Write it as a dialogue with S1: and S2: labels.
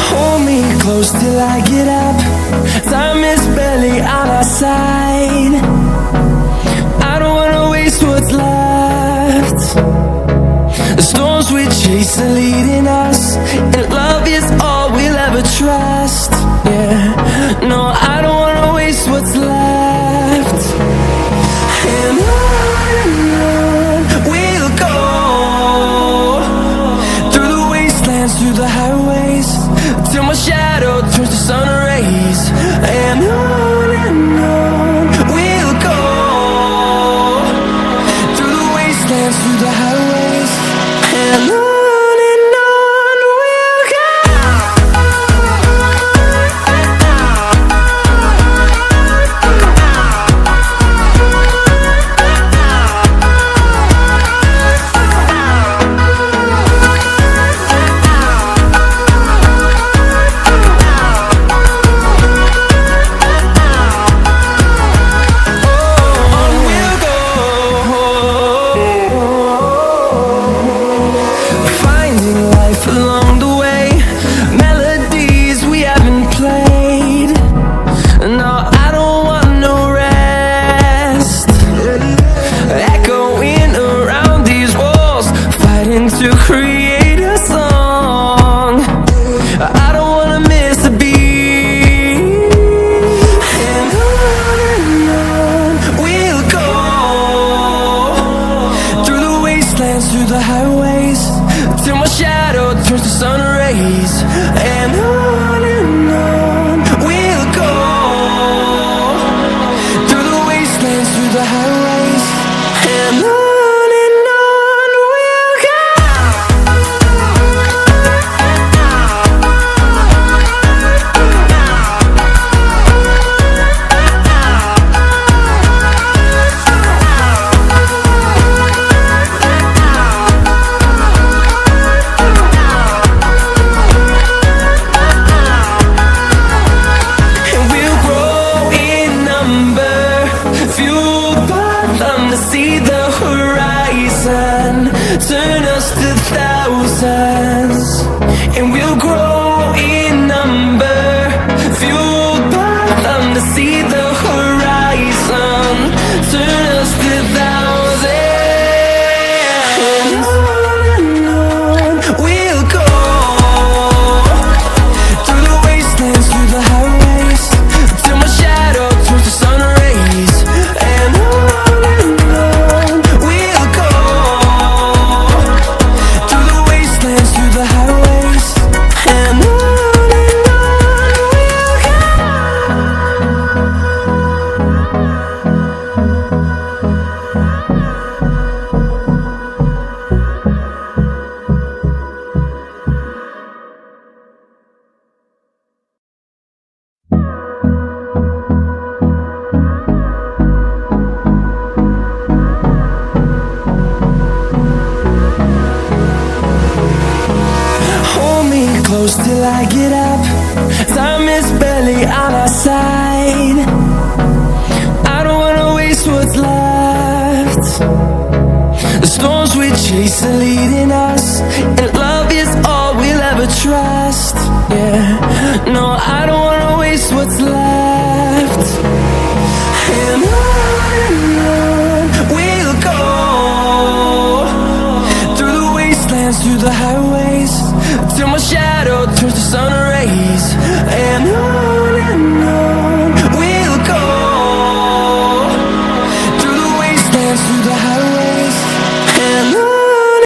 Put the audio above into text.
S1: Hold me close till I get up. Time is barely on our side. I don't wanna waste what's left. The storms we chase are leading us, and love is all we'll ever trust. Yeah, no, I don't wanna waste what's left. And on we'll go, through the wastelands, through the highways, till my shadow turns to sun rays. And on we'll go, through the wastelands, through the highways, and on we'll go. Along the way, melodies we haven't played. No, I don't want no rest. Echoing around these walls, fighting to create a song. I don't wanna miss a beat. And on we'll go, through the wastelands, through the highways, till my shadow turns to sun rays. And on we'll go, through the wastelands, through the highways, and on we'll go. See the horizon, turn us to thousands, and we'll grow in number. Fueled by them to see the horizon, turn us to thousands. And on we'll go, through the wastelands, through the highways, till my shadow turns to sun rays. And close till I get up. Time is barely on our side. I don't wanna waste what's left. The storms we chase are leading us, and love is all we'll ever trust. Yeah, no, I don't wanna waste what's left. And on we'll go, through the wastelands, through the highways, till my shadow turns to sun rays. And